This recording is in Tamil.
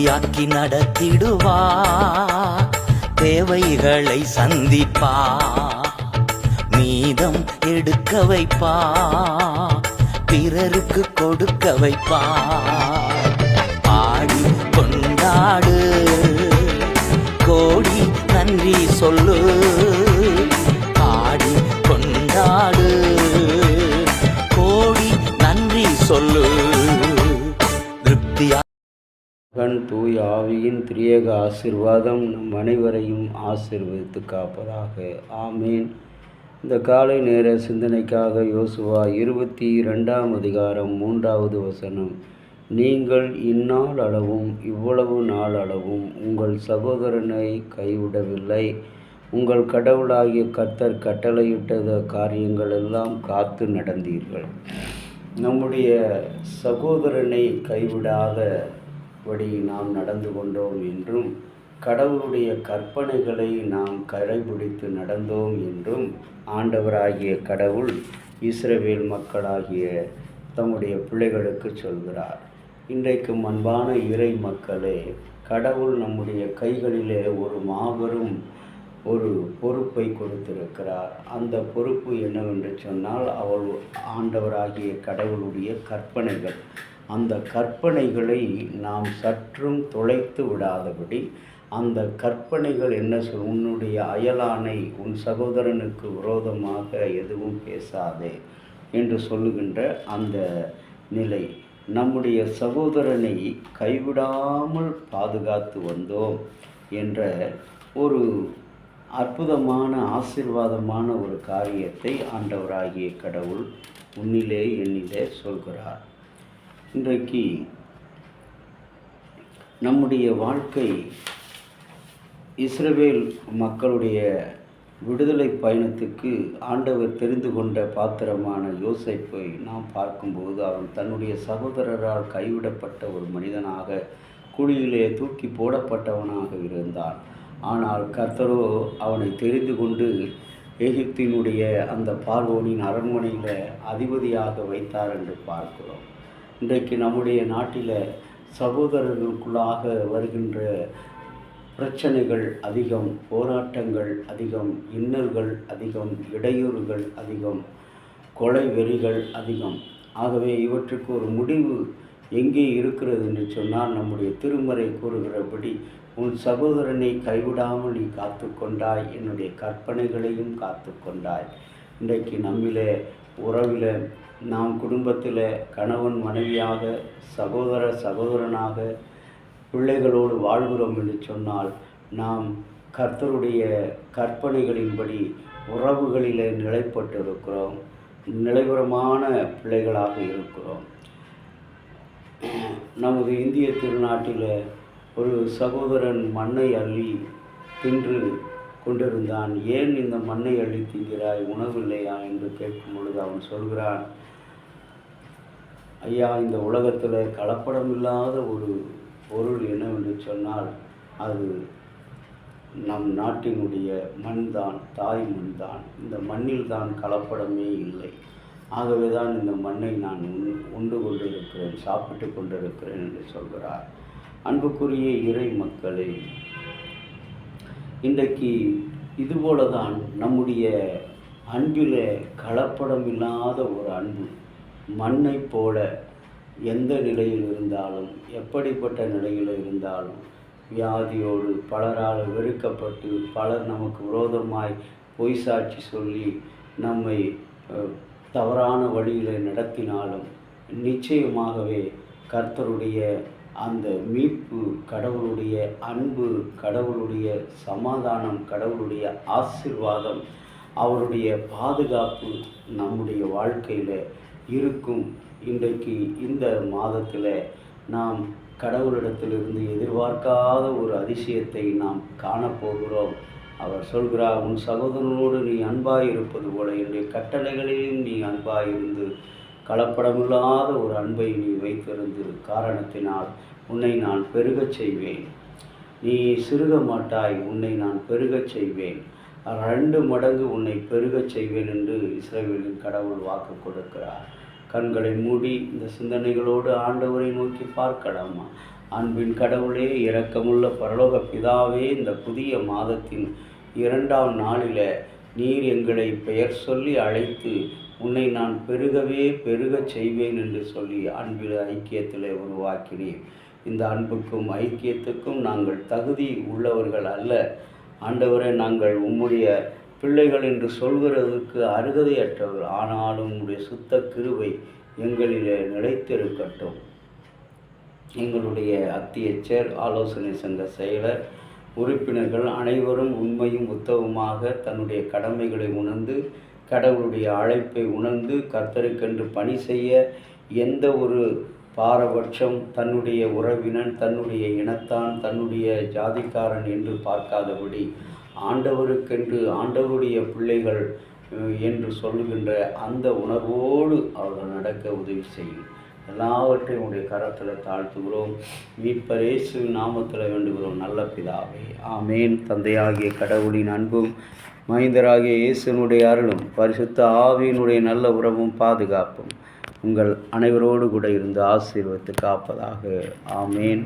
திருப்தியாக்கி நடத்திடுவா, தேவைகளை சந்திப்பா, மீதம் எடுக்க வைப்பா, பிறருக்கு கொடுக்க வைப்பா. பாடி கொண்டாடு, கோடி நன்றி சொல்லு, பாடி கொண்டாடு, கோடி நன்றி சொல்லு. திருப்தியா தூய் ஆவியின் திரியேக ஆசீர்வாதம் நம் அனைவரையும் ஆசீர்வதித்து காப்பதாக. ஆமேன். இந்த காலை நேர சிந்தனைக்காக யோசுவா 22ஆம் அதிகாரம் 3வது வசனம். நீங்கள் இந்நாள் அளவும் இவ்வளவு நாள் அளவும் உங்கள் சகோதரனை கைவிடவில்லை. உங்கள் கடவுளாகிய கர்த்தர் கட்டளையிட்ட காரியங்கள் எல்லாம் காத்து நடந்தீர்கள். நம்முடைய சகோதரனை கைவிடாதபடி நாம் நடந்து கொண்டோம் என்றும், கடவுளுடைய கற்பனைகளை நாம் கடைபிடித்து நடந்தோம் என்றும் ஆண்டவராகிய கடவுள் இஸ்ரவேல் மக்களாகிய தம்முடைய பிள்ளைகளுக்கு சொல்கிறார். இன்றைக்கும் அன்பான இறை மக்களே, கடவுள் நம்முடைய கைகளிலே ஒரு மாபெரும் ஒரு பொறுப்பை கொடுத்திருக்கிறார். அந்த பொறுப்பு என்னவென்று சொன்னால், அவள் ஆண்டவராகிய கடவுளுடைய கற்பனைகள். அந்த கற்பனைகளை நாம் சற்றும் தொலைத்து விடாதபடி, அந்த கற்பனைகள் என்ன உன்னுடைய அயலானை, உன் சகோதரனுக்கு விரோதமாக எதுவும் பேசாதே என்று சொல்லுகின்ற அந்த நிலை. நம்முடைய சகோதரனை கைவிடாமல் பாதுகாத்து வந்தோம் என்ற ஒரு அற்புதமான ஆசீர்வாதமான ஒரு காரியத்தை ஆண்டவராகிய கடவுள் உன்னிலே என்னிலே சொல்கிறார். இன்றைக்கு நம்முடைய வாழ்க்கை இஸ்ரவேல் மக்களுடைய விடுதலை பயணத்துக்கு ஆண்டவர் தெரிந்து கொண்ட பாத்திரமான யோசேப்பை நாம் பார்க்கும்போது, அவன் தன்னுடைய சகோதரரால் கைவிடப்பட்ட ஒரு மனிதனாக, குழியிலே தூக்கி போடப்பட்டவனாக இருந்தான். ஆனால் கர்த்தரோ அவனை தெரிந்து கொண்டு எகிப்தினுடைய அந்த பார்வோனின் அரண்மனையில் அதிபதியாக வைத்தார் என்று பார்க்கிறோம். இன்றைக்கு நம்முடைய நாட்டில் சகோதரர்களுக்குள்ளாக வருகின்ற பிரச்சனைகள் அதிகம், போராட்டங்கள் அதிகம், இன்னல்கள் அதிகம், இடையூறுகள் அதிகம், கொலை வெறிகள் அதிகம். ஆகவே இவற்றுக்கு ஒரு முடிவு எங்கே இருக்கிறது என்று சொன்னால், நம்முடைய திருமறை கூறுகிறபடி, உன் சகோதரனை கைவிடாமல் நீ காத்து கொண்டாய், என்னுடைய கற்பனைகளையும் காத்து கொண்டாய். இன்றைக்கு நம்மிலே உறவில், நாம் குடும்பத்தில் கணவன் மனைவியாக, சகோதரனாக, பிள்ளைகளோடு வாழ்கிறோம் என்று சொன்னால், நாம் கர்த்தருடைய கற்பனைகளின்படி உறவுகளிலே நிலைப்பட்டு இருக்கிறோம், நிலைபுறமான பிள்ளைகளாக இருக்கிறோம். நமது இந்திய திருநாட்டில் ஒரு சகோதரன் மண்ணை அள்ளி தின்று கொண்டிருந்தான். ஏன் இந்த மண்ணை அள்ளி தின்கிறாய், உணவில்லையா என்று கேட்கும் பொழுது அவன் சொல்கிறான், ஐயா, இந்த உலகத்தில் கலப்படம் இல்லாத ஒரு பொருள் என்னவென்று சொன்னால் அது நம் நாட்டினுடைய மண் தான், தாய் மண் தான். இந்த மண்ணில் தான் கலப்படமே இல்லை. ஆகவே தான் இந்த மண்ணை நான் உண்டு கொண்டிருக்கிறேன், சாப்பிட்டு கொண்டிருக்கிறேன் என்று சொல்கிறார். அன்புக்குரிய இறை மக்களே, இன்றைக்கு இதுபோல தான் நம்முடைய அன்பில் கலப்படம் இல்லாத ஒரு அன்பு, மண்ணை போல எந்த நிலையில் இருந்தாலும், எப்படிப்பட்ட நிலையில் இருந்தாலும், வியாதியோடு பலரால் வெறுக்கப்பட்டு, பலர் நமக்கு விரோதமாய் பொய் சாட்சி சொல்லி நம்மை தவறான வழியில் நடத்தினாலும், நிச்சயமாகவே கர்த்தருடைய அந்த மீட்பு, கடவுளுடைய அன்பு, கடவுளுடைய சமாதானம், கடவுளுடைய ஆசீர்வாதம், அவருடைய பாதுகாப்பு நம்முடைய வாழ்க்கையில் இருக்கும். இன்றைக்கு இந்த மாதத்தில் நாம் கடவுளிடத்திலிருந்து எதிர்பார்க்காத ஒரு அதிசயத்தை நாம் காணப்போகிறோம். அவர் சொல்கிறார், உன் சகோதரனோடு நீ அன்பாயிருப்பது போல என்னுடைய கட்டளைகளிலும் நீ அன்பாயிருந்து கலப்படமில்லாத ஒரு அன்பை நீ வைத்திருந்து காரணத்தினால் உன்னை நான் பெருகச் செய்வேன். நீ சிறுக மாட்டாய், உன்னை நான் பெருகச் செய்வேன், 2 மடங்கு உன்னை பெருகச் செய்வேன் என்று இஸ்ரவேலின் கடவுள் வாக்கு கொடுக்கிறார். கண்களை மூடி இந்த சிந்தனைகளோடு ஆண்டவரை நோக்கி பார்க்கலாமா? அன்பின் கடவுளே, இரக்கமுள்ள பரலோக பிதாவே, இந்த புதிய மாதத்தின் 2ஆம் நாளில் நீர் எங்களை பெயர் சொல்லி அழைத்து உன்னை நான் பெருகவே பெருகச் செய்வேன் என்று சொல்லி அன்பில் ஐக்கியத்தில் உருவாக்கினீர். இந்த அன்புக்கும் ஐக்கியத்துக்கும் நாங்கள் தகுதி உள்ளவர்கள் அல்ல ஆண்டவரே. நாங்கள் உம்முடைய பிள்ளைகள் என்று சொல்கிறதுக்கு அருகதையற்றவர்கள். ஆனாலும் உம்முடைய சுத்த கிருபை எங்களிலே நிலைத்திருக்கட்டும். எங்களுடைய அத்தியட்சர், ஆலோசனை சங்க செயலர், உறுப்பினர்கள் அனைவரும் உண்மையும் உத்தவமாக தன்னுடைய கடமைகளை உணர்ந்து, கடவுளுடைய அழைப்பை உணர்ந்து, கர்த்தருக்கென்று பணி செய்ய எந்த ஒரு பாரபட்சம், தன்னுடைய உறவினன், தன்னுடைய இனத்தான், தன்னுடைய ஜாதிக்காரன் என்று பார்க்காதபடி ஆண்டவருக்கென்று, ஆண்டவருடைய பிள்ளைகள் என்று சொல்லுகின்ற அந்த உணர்வோடு அவர்கள் நடக்க உதவி செய்யும். எல்லாவற்றையும் உடைய கரத்தில் தாழ்த்துகிறோம். மீட்பர் இயேசுவின் நாமத்தில் வேண்டுகிறோம் நல்ல பிதாவே, ஆமேன். தந்தையாகிய கடவுளின் அன்பும் மைந்தராகிய இயேசுனுடைய அருளும் பரிசுத்த ஆவியினுடைய நல்ல உறவும் பாதுகாப்பும் உங்கள் அனைவரோடு கூட இருந்து ஆசீர்வதித்து காப்பதாக. ஆமேன்.